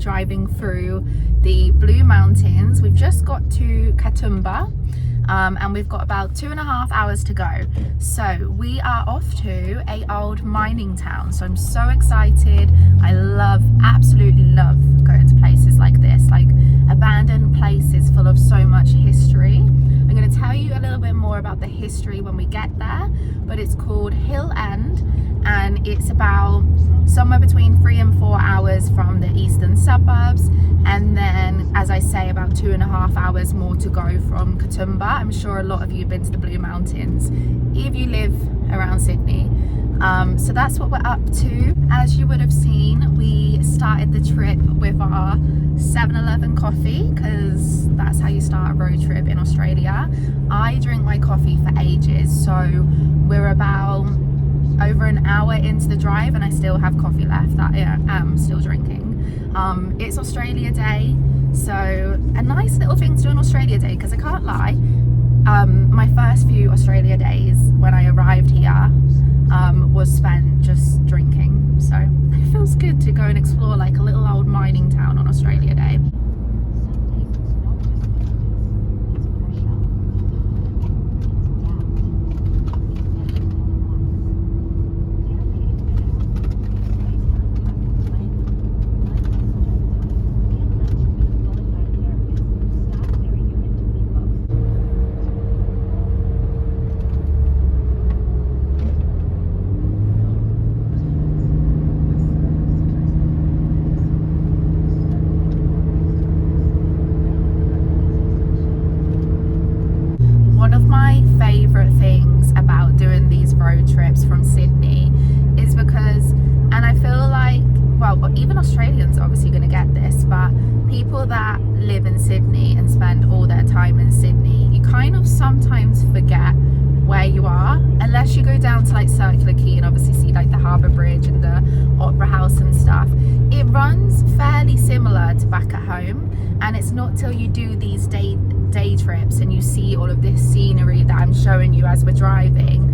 driving through the Blue Mountains. We've just got to Katoomba, and we've got about 2.5 hours to go. So we are off to a old mining town. So I'm so excited. I absolutely love going to places like this, like abandoned places full of so much history. I'm going to tell you a little bit more about the history when we get there, but it's called Hill End, and it's about somewhere between 3 and 4 hours from the eastern suburbs, and then, as I say, about 2.5 hours more to go from Katoomba. I'm sure a lot of you have been to the Blue Mountains if you live around Sydney. So that's what we're up to. As you would have seen, we started the trip with our 7-Eleven coffee, because that's how you start a road trip in Australia. I drink my coffee for ages, so we're about over an hour into the drive and I still have coffee left that I am still drinking. It's Australia Day, so a nice little thing to do on Australia Day, because I can't lie, my first few Australia days when I arrived here was spent just drinking, so it feels good to go and explore like a little old mining town on Australia Day. One of my favourite things about doing these road trips from Sydney is because, and I feel like, well, even Australians are obviously going to get this, but people that live in Sydney and spend all their time in Sydney, you kind of sometimes forget where you are, unless you go down to like Circular Quay and obviously see like the Harbour Bridge and the Opera House and stuff. It runs fairly similar to back at home, and it's not till you do these day trips and you see all of this scenery that I'm showing you as we're driving,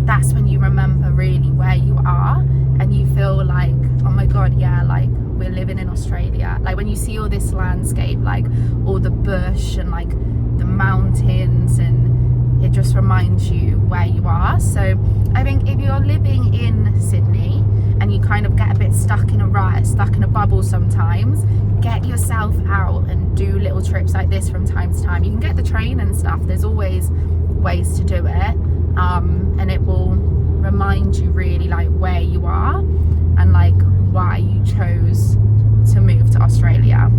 that's when you remember really where you are, and you feel like, oh my god, yeah, like we're living in Australia. Like when you see all this landscape, like all the bush and like the mountains, and it just reminds you where you are. So I think if you're living in Sydney and you kind of get a bit stuck in a rut, stuck in a bubble sometimes, get yourself out and do little trips like this from time to time. You can get the train and stuff, there's always ways to do it, and it will remind you really like where you are and like why you chose to move to Australia.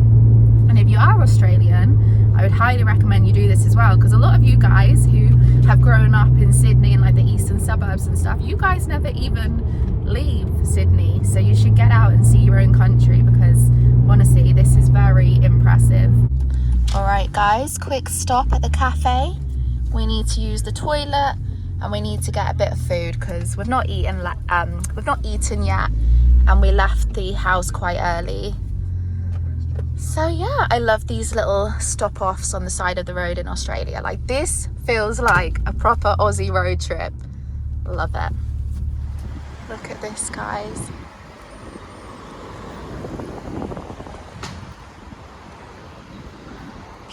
And if you are Australian, I would highly recommend you do this as well, because a lot of you guys who have grown up in Sydney and like the eastern suburbs and stuff, you guys never even leave Sydney, so you should get out and see your own country, because honestly this is very impressive. All right guys, quick stop at the cafe. We need to use the toilet and we need to get a bit of food because we've not eaten yet, and we left the house quite early. So yeah, I love these little stop-offs on the side of the road in Australia. Like this feels like a proper Aussie road trip. Love it. Look at this, guys.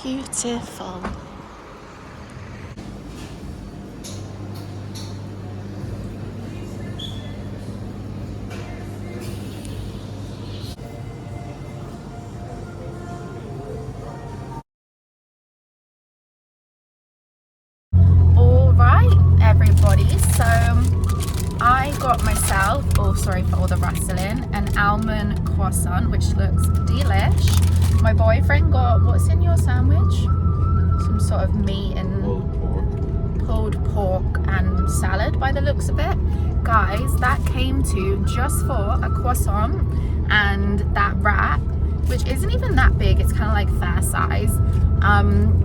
Beautiful. All right, everybody. So I got myself, oh sorry for all the rustling, an almond croissant, which looks delish. My boyfriend got, what's in your sandwich? Some sort of meat and pulled pork and salad by the looks of it. Guys, that came to just for a croissant and that wrap, which isn't even that big, it's kind of like fair size.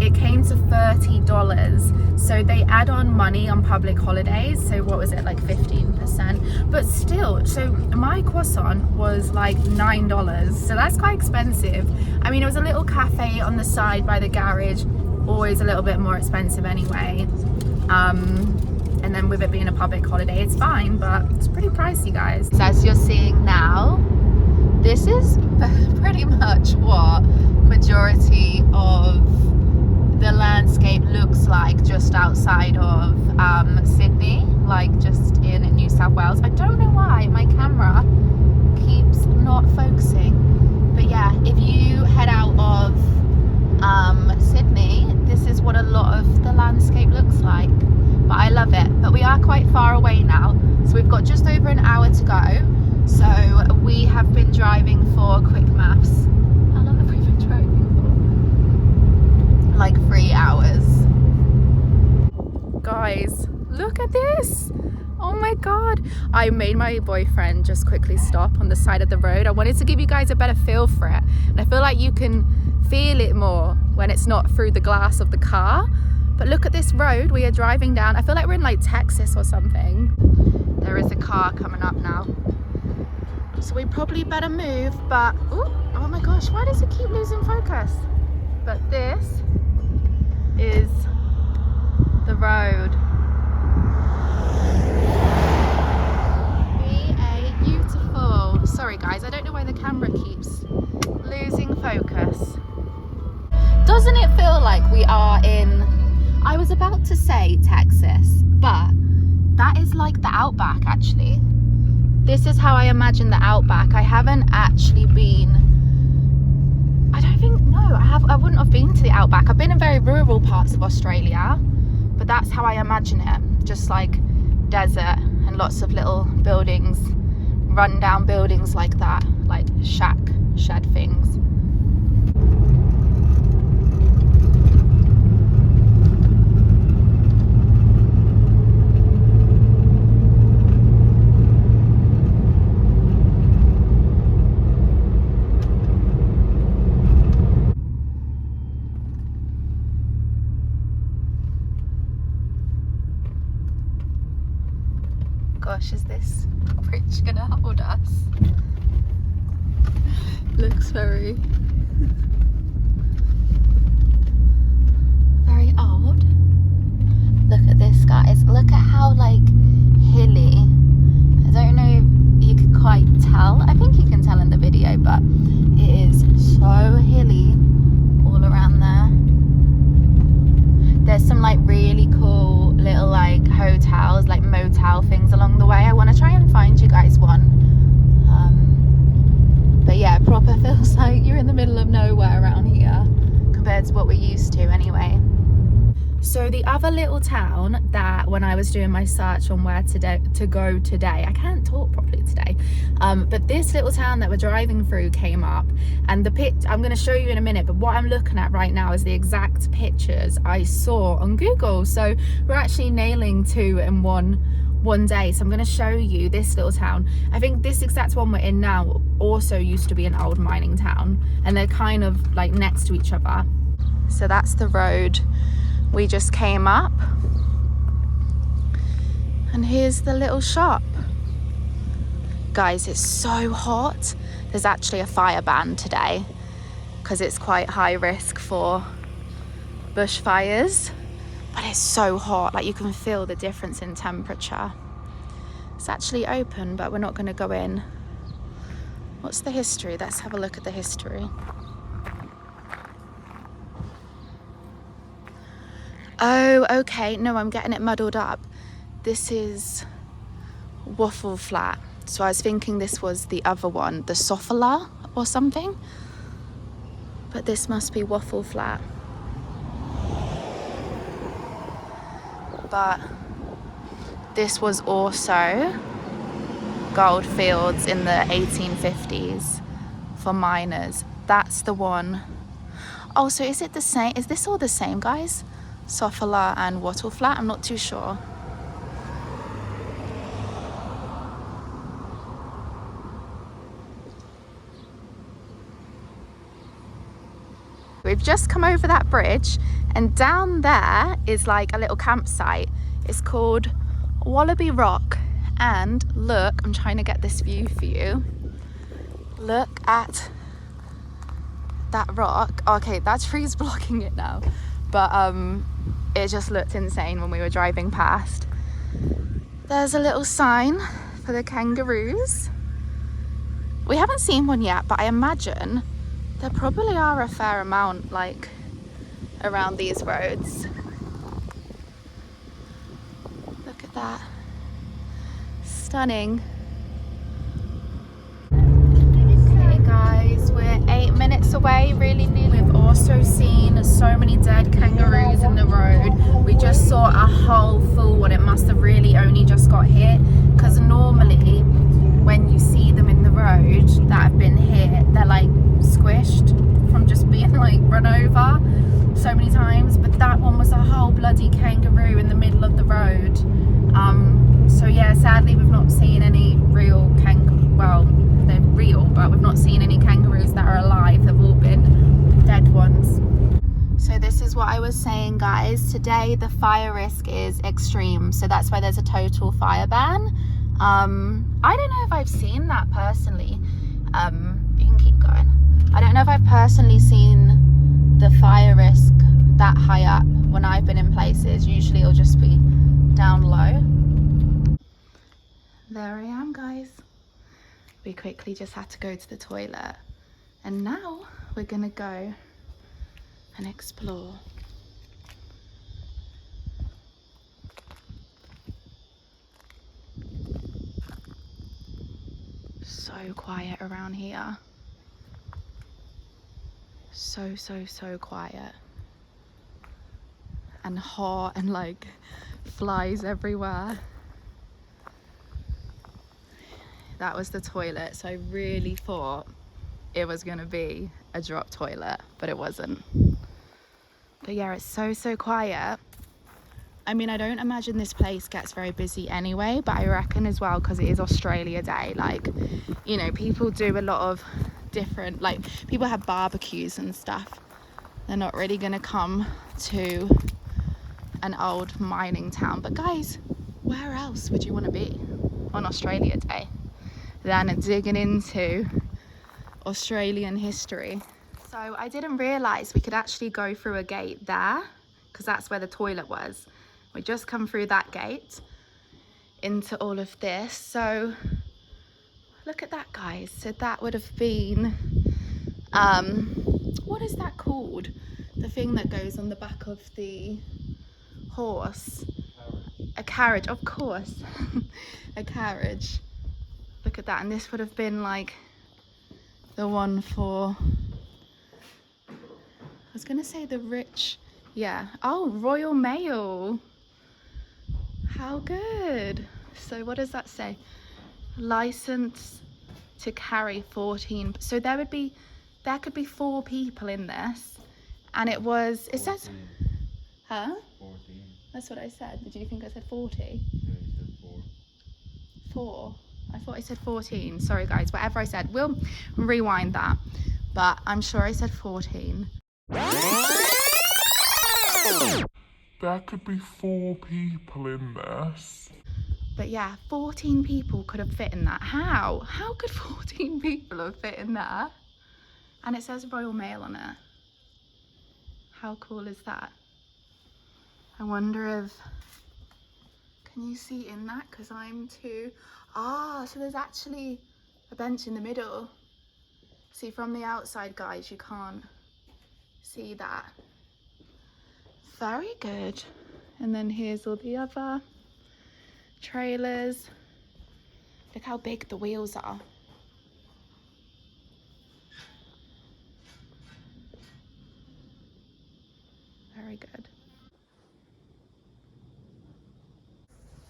It came to $30, so they add on money on public holidays, so what was it, like 15%, but still, so my croissant was like $9, so that's quite expensive. I mean, it was a little cafe on the side by the garage, always a little bit more expensive anyway, and then with it being a public holiday it's fine, but it's pretty pricey, guys. As you're seeing now, This is pretty much what majority of the landscape looks like just outside of Sydney, like just in New South Wales. I don't know why my camera keeps not focusing, but yeah, if you head out of Sydney, this is what a lot of the landscape looks like. But I love it. But we are quite far away now, so we've got just over an hour to go. So we have been driving for quick maths. How long have we been driving for? Like 3 hours. Guys, look at this. Oh my god. I made my boyfriend just quickly stop on the side of the road. I wanted to give you guys a better feel for it. And I feel like you can feel it more when it's not through the glass of the car. But look at this road we are driving down. I feel like we're in like Texas or something. There is a car coming up now, so we probably better move. But oh my gosh, why does it keep losing focus? But this is the road. Beautiful. Sorry guys, I don't know why the camera keeps losing focus. Doesn't it feel like we are in, I was about to say Texas, but that is like the outback actually. This is how I imagine the outback. I haven't actually been, I don't think, no, I wouldn't have been to the outback. I've been in very rural parts of Australia, but that's how I imagine it. Just like desert and lots of little buildings, run down buildings like that, like shed things. Gosh, is this bridge gonna hold us? Looks very old. Look at this, guys. Look at how like hilly. I don't know if you can quite tell. I think you can tell in the video, but it is so hilly all around there. There's some like really cool little like hotels, like motel things along the way. I want to try and find you guys one. But yeah, proper feels like you're in the middle of nowhere around here compared to what we're used to anyway. So the other little town that when I was doing my search on where to go today, I can't talk properly today, but this little town that we're driving through came up, and the I'm going to show you in a minute, but what I'm looking at right now is the exact pictures I saw on Google. So we're actually nailing two in one day. So I'm going to show you this little town. I think this exact one we're in now also used to be an old mining town, and they're kind of like next to each other. So that's the road we just came up, and here's the little shop. Guys, it's so hot. There's actually a fire ban today because it's quite high risk for bushfires, but it's so hot, like you can feel the difference in temperature. It's actually open, but we're not going to go in. What's the history? Let's have a look at the history. Oh, okay. No, I'm getting it muddled up. This is Waffle Flat. So I was thinking this was the other one, the Sofala or something. But this must be Waffle Flat. But this was also gold fields in the 1850s for miners. That's the one. Oh, so is it the same? Is this all the same, guys? Sofala and Wattle Flat? I'm not too sure. We've just come over that bridge, and down there is like a little campsite. It's called Wallaby Rock, and look, I'm trying to get this view for you. Look at that rock. Okay, that tree's blocking it now, but it just looked insane when we were driving past. There's a little sign for the kangaroos. We haven't seen one yet, but I imagine there probably are a fair amount like around these roads. Look at that. Stunning. Okay guys, we're 8 minutes away, really nearly. We've also seen so many dead kangaroos in the road. We just saw a whole full one. It must have really only just got hit, because normally when you see them in the road that have been hit, they're like squished from just being like run over so many times, but that one was a whole bloody kangaroo in the middle of the road. So yeah, sadly we've not seen any real well, they're real, but we've not seen any kangaroos that are alive. They've all been dead ones. So this is what I was saying, guys. Today the fire risk is extreme, so that's why there's a total fire ban. I don't know if I've seen that personally. You can keep going. I don't know if I've personally seen the fire risk that high up when I've been in places. Usually it'll just be down low. There I am, guys. We quickly just had to go to the toilet, and now we're gonna go and explore. So quiet around here. So quiet. And hot, and like flies everywhere. That was the toilet, so I really thought it was gonna be a drop toilet, but it wasn't. But yeah, it's so quiet. I mean, I don't imagine this place gets very busy anyway, but I reckon as well, because it is Australia Day, like, you know, people do a lot of different, like, people have barbecues and stuff. They're not really gonna come to an old mining town. But guys, where else would you want to be on Australia Day than digging into Australian history? So I didn't realise we could actually go through a gate there, because that's where the toilet was. We just come through that gate into all of this. So look at that, guys. So that would have been, what is that called? The thing that goes on the back of the horse. A carriage, of course. A carriage. Look at that. And this would have been like the one for, I was gonna say the rich. Yeah. Oh, Royal Mail. How good. So what does that say? License to carry 14. So there could be 4 people in this, and it was, it 14. Says, huh? 14. That's what I said. Did you think I said 40? Yeah, you said 4. 4. I thought I said 14. Sorry guys, whatever I said, we'll rewind that, but I'm sure I said 14. There could be 4 people in this. But yeah, 14 people could have fit in that. How could 14 people have fit in there? And it says Royal Mail on it. How cool is that? I wonder if, can you see in that? Because I'm too, so there's actually a bench in the middle. See, from the outside, guys, you can't see that. Very good. And then here's all the other trailers. Look how big the wheels are. Very good.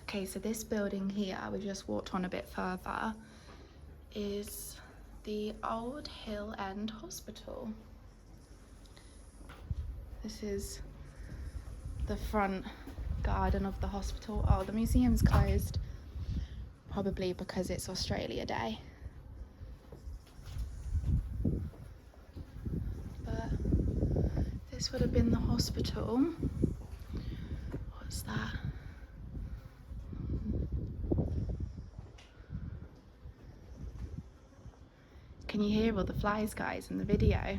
Okay, so this building here, we just walked on a bit further, is the Old Hill End Hospital. This is the front garden of the hospital. Oh, the museum's closed, probably because it's Australia Day. But this would have been the hospital. What's that? Can you hear all the flies, guys, in the video?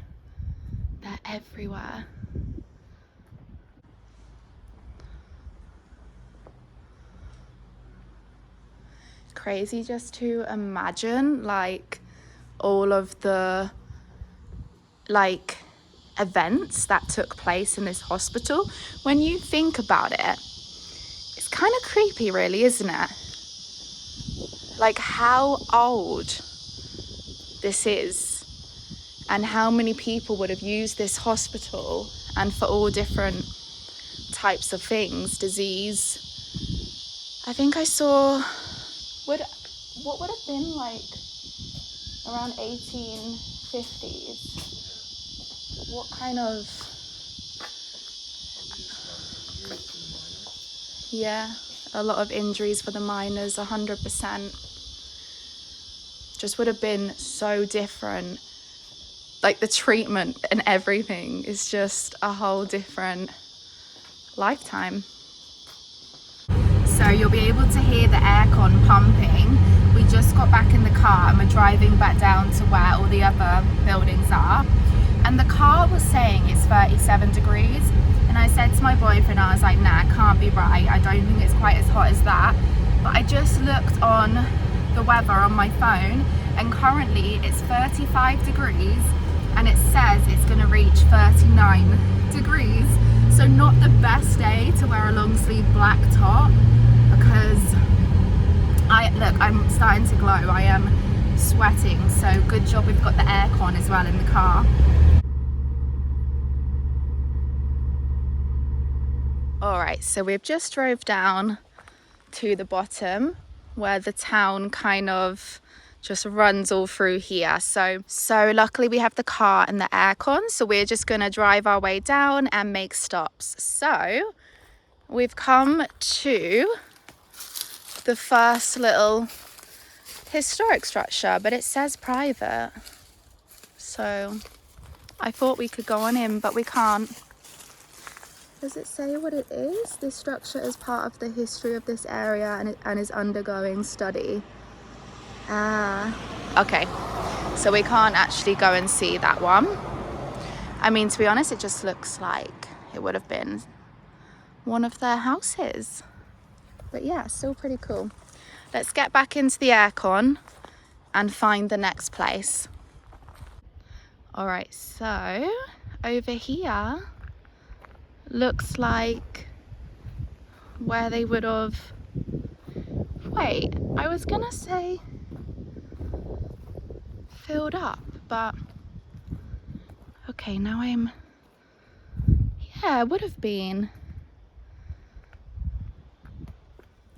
They're everywhere. Crazy just to imagine, like, all of the like events that took place in this hospital. When you think about it, it's kind of creepy really, isn't it? Like how old this is and how many people would have used this hospital, and for all different types of things, disease. I think I saw what would have been like around 1850s. What kind of, yeah, a lot of injuries for the miners, 100%. Just would have been so different. Like the treatment and everything is just a whole different lifetime. So you'll be able to hear the aircon pumping. We just got back in the car and we're driving back down to where all the other buildings are. And the car was saying it's 37 degrees. And I said to my boyfriend, I was like, nah, it can't be right. I don't think it's quite as hot as that. But I just looked on the weather on my phone and currently it's 35 degrees and it says it's going to reach 39 degrees. So not the best day to wear a long sleeve black top, because I'm starting to glow. I am sweating, so good job we've got the aircon as well in the car. All right, so we've just drove down to the bottom where the town kind of just runs all through here. So luckily we have the car and the aircon, so we're just gonna drive our way down and make stops. So we've come to the first little historic structure, but it says private. So I thought we could go on in, but we can't. Does it say what it is? This structure is part of the history of this area and is undergoing study. Okay, so we can't actually go and see that one. I mean, to be honest, it just looks like it would have been one of their houses. But yeah, still pretty cool. Let's get back into the aircon and find the next place. All right, so over here looks like where they would have, wait, I was gonna say filled up, but okay, now yeah, it would have been.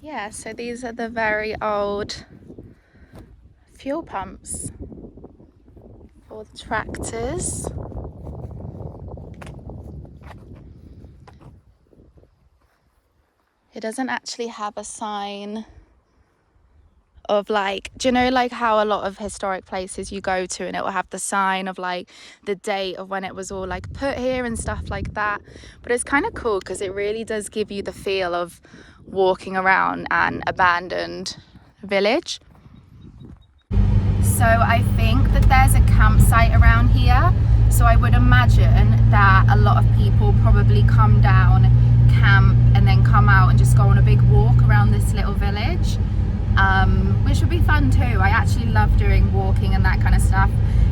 Yeah, so these are the very old fuel pumps for the tractors. It doesn't actually have a sign of like, do you know like how a lot of historic places you go to and it will have the sign of like the date of when it was all like put here and stuff like that. But it's kind of cool because it really does give you the feel of walking around an abandoned village. So I think that there's a campsite around here, so I would imagine that a lot of people probably come down, camp, and then come out and just go on a big walk around this little village, which would be fun too. I actually love doing walking and that kind of stuff,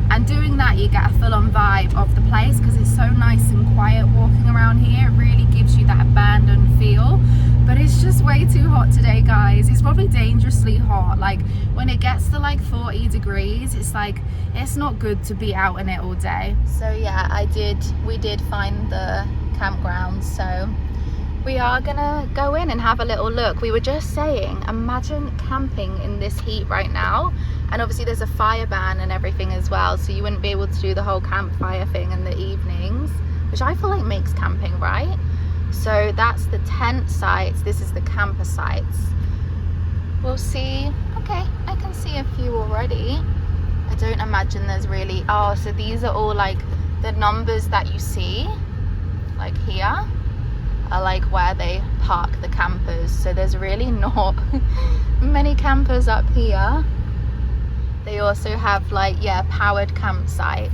and doing that you get a full-on vibe of the place because it's so nice and quiet walking around here. It really gives you that abandoned feel. But it's just way too hot today, guys. It's probably dangerously hot. Like when it gets to like 40 degrees, it's like, it's not good to be out in it all day. So yeah, we did find the campground. So we are gonna go in and have a little look. We were just saying, imagine camping in this heat right now. And obviously there's a fire ban and everything as well. So you wouldn't be able to do the whole campfire thing in the evenings, which I feel like makes camping, right? So that's the tent sites, this is the camper sites. We'll see. Okay, I can see a few already. I don't imagine there's really, oh, so these are all like the numbers that you see, like here, are like where they park the campers. So there's really not many campers up here. They also have like, yeah, powered campsite.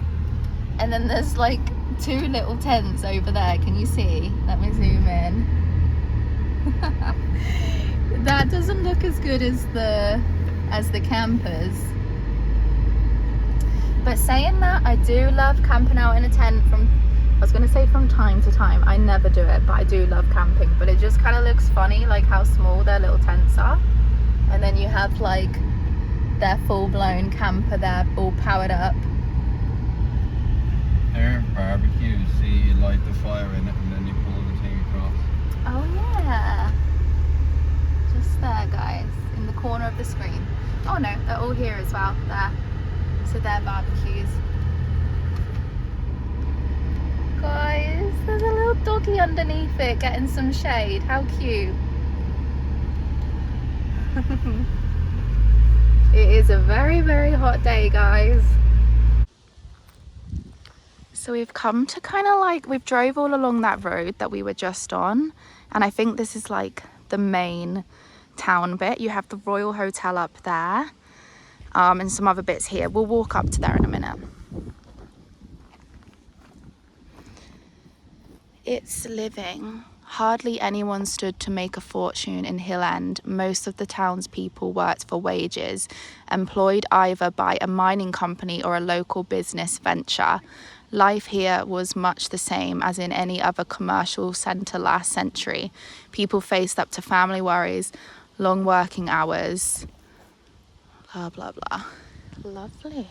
And then there's like 2 little tents over there. Can you see? Let me zoom in. That doesn't look as good as the campers. But saying that, I do love camping out in a tent I was going to say from time to time. I never do it, but I do love camping. But it just kind of looks funny, like how small their little tents are. And then you have like their full-blown camper there, all powered up. They're barbecues, see, you light the fire in it and then you pull the thing across. Oh yeah. Just there, guys, in the corner of the screen. Oh no, they're all here as well, there. So they're barbecues. Guys, there's a little doggy underneath it getting some shade. How cute. It is a very, very hot day, guys. So we've come to kind of like, we've drove all along that road that we were just on. And I think this is like the main town bit. You have the Royal Hotel up there, and some other bits here. We'll walk up to there in a minute. It's living. Hardly anyone stood to make a fortune in Hill End. Most of the townspeople worked for wages, employed either by a mining company or a local business venture. Life here was much the same as in any other commercial centre last century. People faced up to family worries, long working hours, blah, blah, blah. Lovely.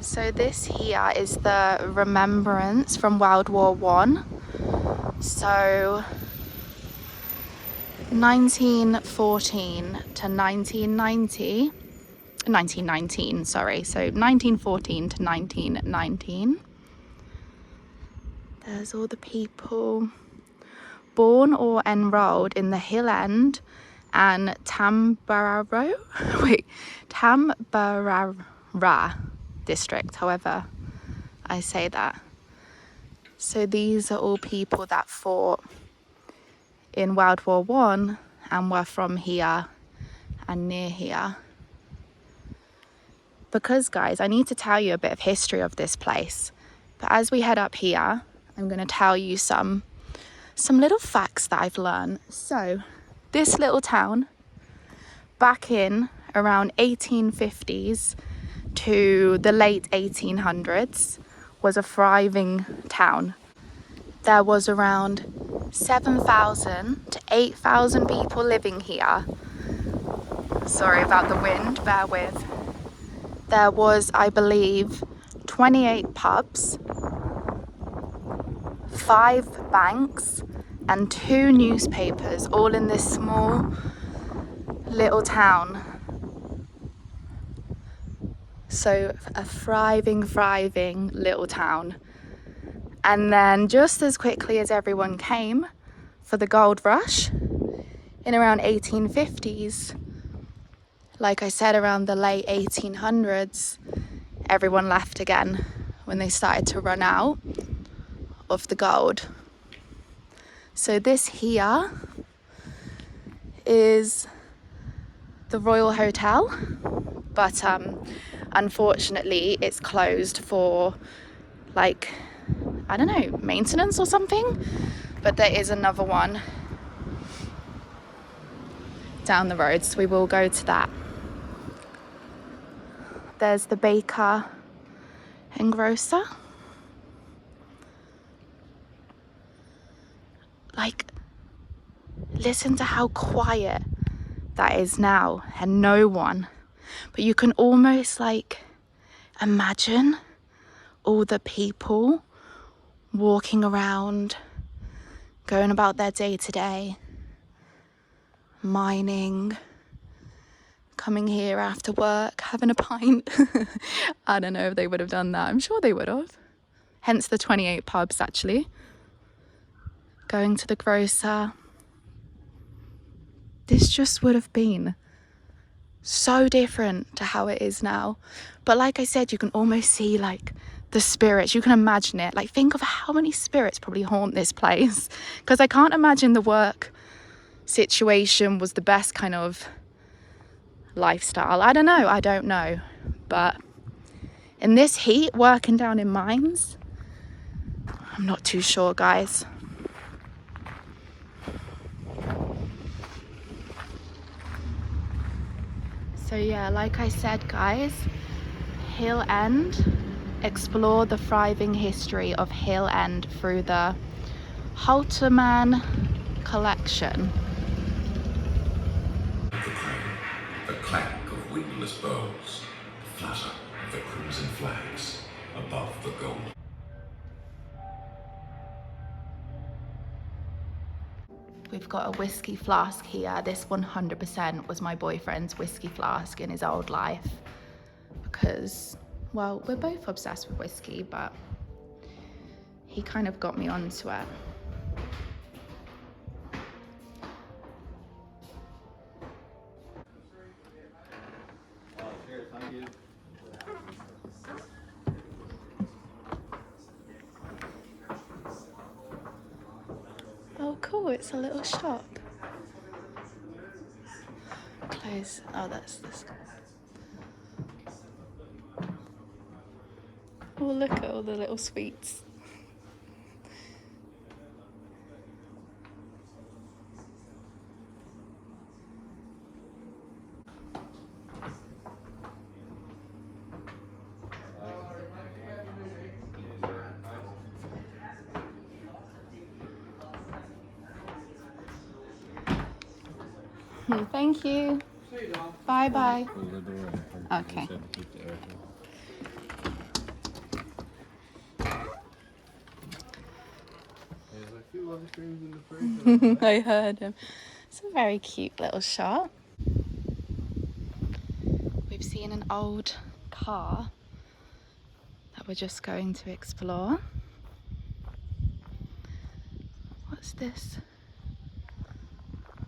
So this here is the remembrance from World War I. So 1914 to 1919, sorry. So 1914 to 1919. There's all the people born or enrolled in the Hill End and Tambarara district, however I say that. So these are all people that fought in World War I and were from here and near here. Because guys, I need to tell you a bit of history of this place. But as we head up here, I'm going to tell you some little facts that I've learned. So this little town back in around 1850s to the late 1800s was a thriving town. There was around 7,000 to 8,000 people living here. Sorry about the wind, bear with. There was, I believe, 28 pubs, 5 banks, and 2 newspapers, all in this small little town. So a thriving little town. And then just as quickly as everyone came for the gold rush in around 1850s, like I said, around the late 1800s, everyone left again when they started to run out of the gold. So this here is the Royal Hotel, but unfortunately it's closed for like, I don't know, maintenance or something. But there is another one down the road, so we will go to that. There's the baker and grocer. Like, listen to how quiet that is now, and no one. But you can almost like imagine all the people walking around, going about their day to day, mining, coming here after work, having a pint. I don't know if they would have done that. I'm sure they would have. Hence the 28 pubs, actually. Going to the grocer. This just would have been so different to how it is now. But like I said, you can almost see like the spirits. You can imagine it. Like, think of how many spirits probably haunt this place. Because I can't imagine the work situation was the best kind of lifestyle. I don't know. But in this heat, working down in mines, I'm not too sure, guys. So yeah, like I said guys, Hill End, explore the thriving history of Hill End through the Halterman collection. The clank of windlass bows, the flutter of the crimson flags above the gold. We've got a whiskey flask here. This 100% was my boyfriend's whiskey flask in his old life because, well, we're both obsessed with whiskey, but he kind of got me onto it. Cheers, thank you. Oh cool, it's a little shop. Close. Oh, that's this. Oh, look at all the little sweets. Thank you. Bye bye. Okay. There's a few ice creams in the fridge. I heard him. It's a very cute little shop. We've seen an old car that we're just going to explore. What's this?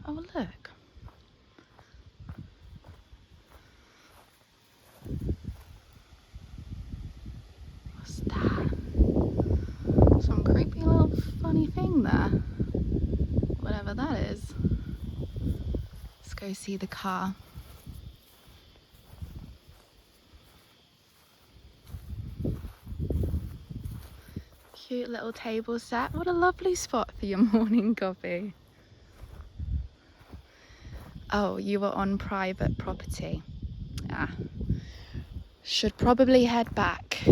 Oh, look. What's that? Some creepy little funny thing there. Whatever that is. Let's go see the car. Cute little table set. What a lovely spot for your morning coffee. Oh, you were on private property. Ah. Should probably head back.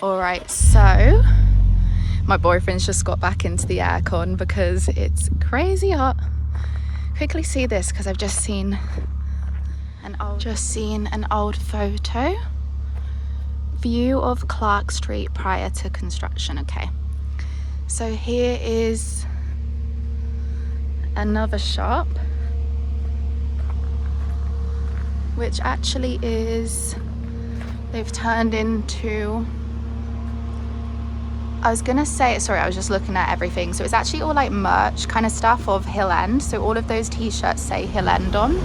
Alright, so my boyfriend's just got back into the aircon because it's crazy hot. Quickly see this because I've just seen an old photo. View of Clark Street prior to construction. Okay, so here is another shop, which actually is, they've turned into, I was gonna say, sorry, I was just looking at everything. So it's actually all like merch kind of stuff of Hill End. So all of those t-shirts say Hill End on.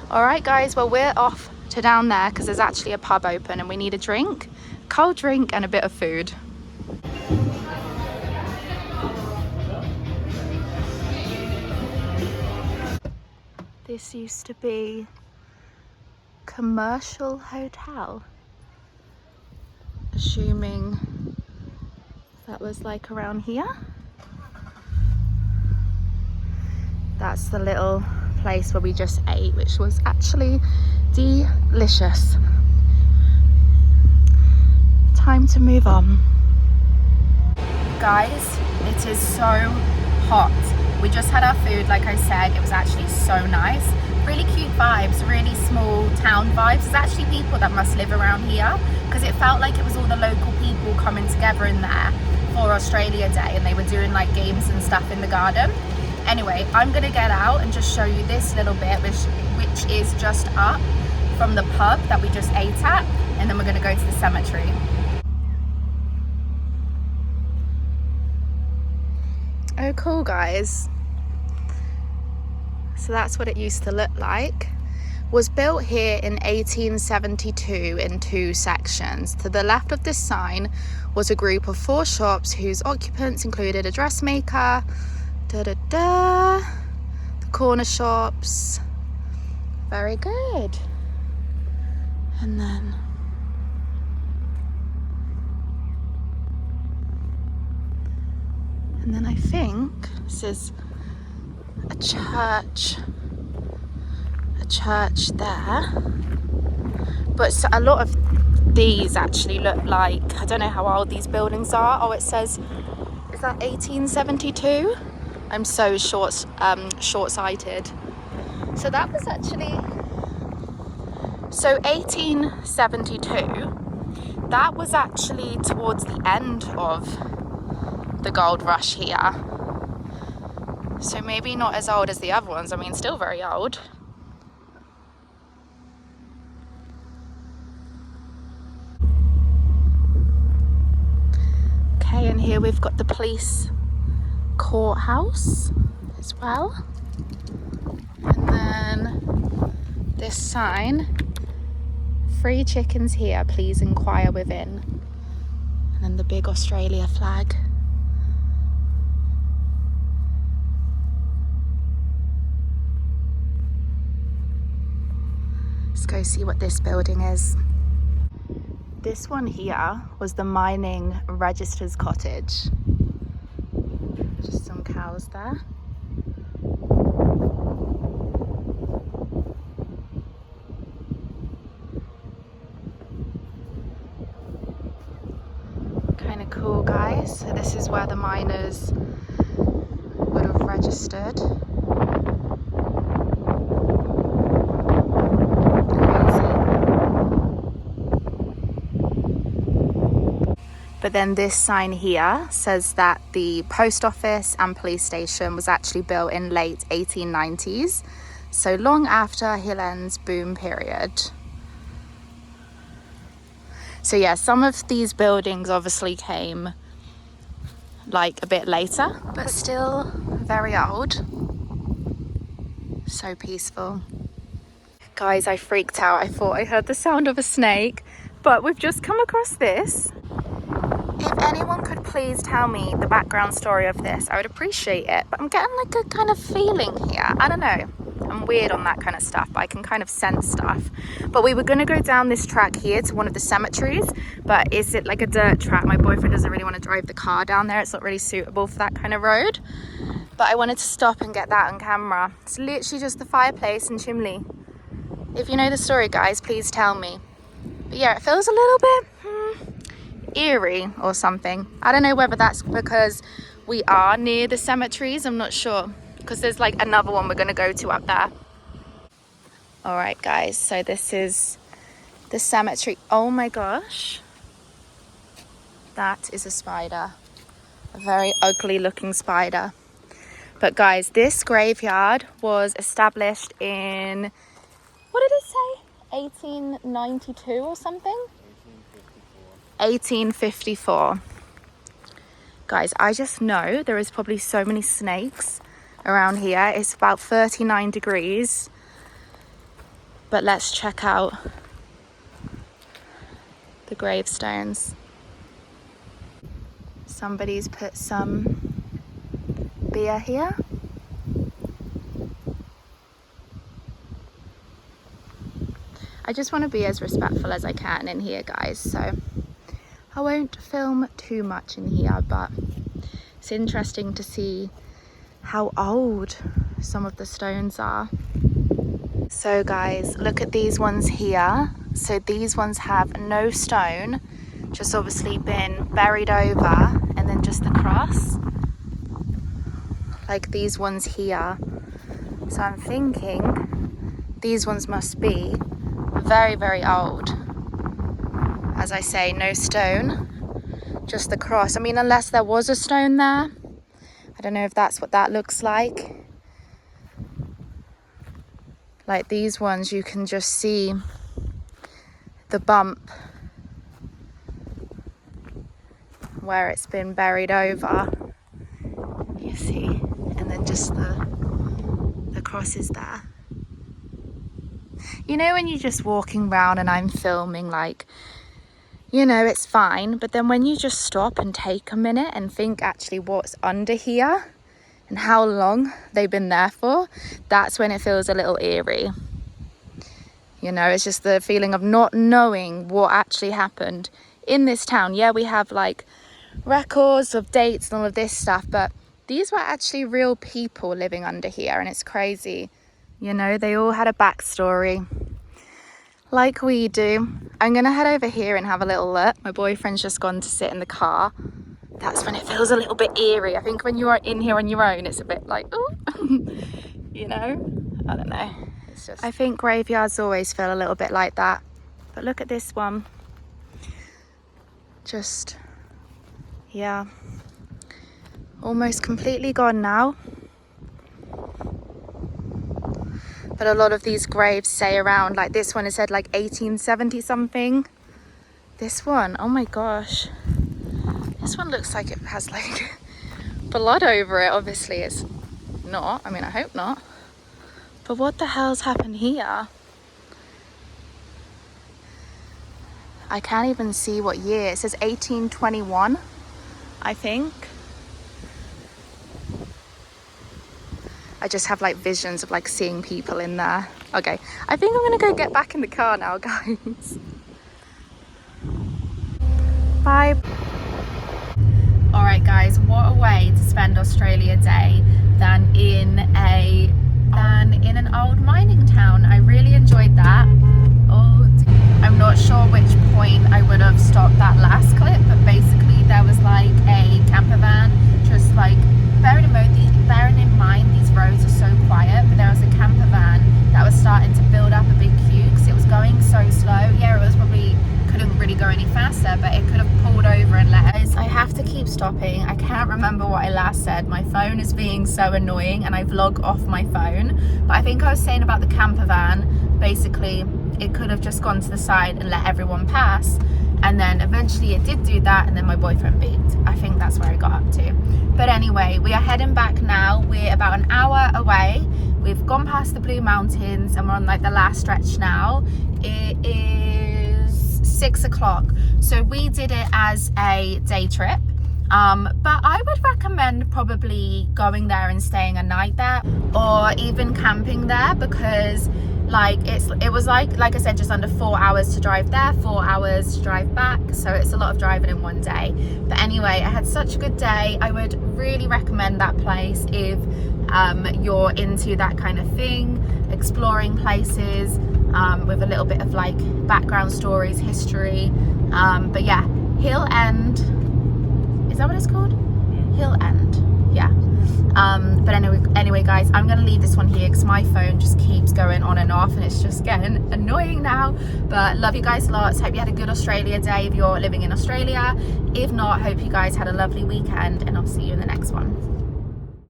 All right, guys, well, we're off to down there because there's actually a pub open and we need a drink, cold drink and a bit of food. This used to be commercial hotel, assuming that was like around here. That's the little place where we just ate, which was actually delicious. Time to move on. Guys, it is so hot. We just had our food, like I said. It was actually so nice. Really cute vibes, really small town vibes. There's actually people that must live around here because it felt like it was all the local people coming together in there for Australia Day, and they were doing like games and stuff in the garden. Anyway, I'm gonna get out and just show you this little bit, which is just up from the pub that we just ate at, and then we're gonna go to the cemetery. Oh cool, guys. So that's what it used to look like. Was built here in 1872 in 2 sections. To the left of this sign was a group of 4 shops whose occupants included a dressmaker, the corner shops. Very good. And then And then I think this is a church there. But so a lot of these actually look like, I don't know how old these buildings are. Oh, it says, is that 1872? I'm so short-sighted. So that was actually, so 1872, that was actually towards the end of the gold rush here. So maybe not as old as the other ones. I mean, still very old. Okay, and here we've got the police courthouse as well. And then this sign, free chickens here, please inquire within. And then the big Australia flag. Let's go see what this building is. This one here was the mining register's cottage. Just some cows there. Kind of cool, guys. So this is where the miners would have registered. But then this sign here says that the post office and police station was actually built in late 1890s, so long after Hill End's boom period. So yeah, some of these buildings obviously came like a bit later, but still very old. So peaceful. Guys, I freaked out. I thought I heard the sound of a snake, but we've just come across this. If anyone could please tell me the background story of this, I would appreciate it. But I'm getting like a kind of feeling here. I don't know. I'm weird on that kind of stuff, but I can kind of sense stuff. But we were going to go down this track here to one of the cemeteries, but is it like a dirt track? My boyfriend doesn't really want to drive the car down there. It's not really suitable for that kind of road. But I wanted to stop and get that on camera. It's literally just the fireplace and chimney. If you know the story, guys, please tell me. But yeah, it feels a little bit eerie or something. I don't know whether that's because we are near the cemeteries. I'm not sure, because there's like another one we're going to go to up there. All right, guys, so this is the cemetery. Oh my gosh, that is a spider, a very ugly looking spider. But guys, this graveyard was established in, what did it say, 1892 or something? 1854. Guys, I just know there is probably so many snakes around here. It's about 39 degrees. But let's check out the gravestones. Somebody's put some beer here. I just want to be as respectful as I can in here, guys, so I won't film too much in here, but it's interesting to see how old some of the stones are. So guys, look at these ones here. So these ones have no stone, just obviously been buried over, and then just the cross. Like these ones here. So I'm thinking these ones must be very, very old. As I say, no stone, just the cross. I mean, unless there was a stone there. I don't know if that's what that looks like. Like these ones, you can just see the bump where it's been buried over. You see, and then just the cross is there. You know, when you're just walking around and I'm filming, like, you know, it's fine, but then when you just stop and take a minute and think actually what's under here and how long they've been there for, that's when it feels a little eerie. You know, it's just the feeling of not knowing what actually happened in this town. Yeah, we have like records of dates and all of this stuff, but these were actually real people living under here, and it's crazy. You know, they all had a backstory like we do. I'm gonna head over here and have a little look. My boyfriend's just gone to sit in the car. That's when it feels a little bit eerie. I think when you are in here on your own, it's a bit like, oh, you know, I don't know. It's just, I think graveyards always feel a little bit like that. But look at this one. Just, yeah, almost completely gone now. But a lot of these graves say around, like this one is said like 1870 something. This one, oh my gosh. This one looks like it has like blood over it. Obviously it's not. I mean, I hope not. But what the hell's happened here? I can't even see what year. It says 1821, I think. I just have like visions of like seeing people in there. Okay, I think I'm gonna go get back in the car now, guys. Bye. All right, guys, what a way to spend Australia Day than in an old mining town. I really enjoyed that. Oh, I'm not sure which point I would have stopped that last clip, but basically there was like a camper van, just like bearing in mind these roads are so quiet, but there was a camper van that was starting to build up a big queue because it was going so slow. Yeah, it was probably couldn't really go any faster, but it could have pulled over and let us. I have to keep stopping. I can't remember what I last said. My phone is being so annoying and I vlog off my phone. But I think I was saying about the camper van, basically it could have just gone to the side and let everyone pass. And then eventually it did do that, and then my boyfriend beeped. I think that's where I got up to. But anyway, we are heading back now. We're about an hour away. We've gone past the Blue Mountains and we're on like the last stretch now. It is 6 o'clock. So we did it as a day trip. But I would recommend probably going there and staying a night there, or even camping there, because like it was like I said, just under 4 hours to drive there, 4 hours to drive back, so it's a lot of driving in one day. But anyway, I had such a good day. I would really recommend that place if you're into that kind of thing, exploring places with a little bit of like background stories, history. But yeah, Hill End, is that what it's called? Hill End, yeah. But anyway guys, I'm gonna leave this one here because my phone just keeps going on and off and it's just getting annoying now. But love you guys lots. Hope you had a good Australia Day if you're living in Australia. If not, hope you guys had a lovely weekend, and I'll see you in the next one.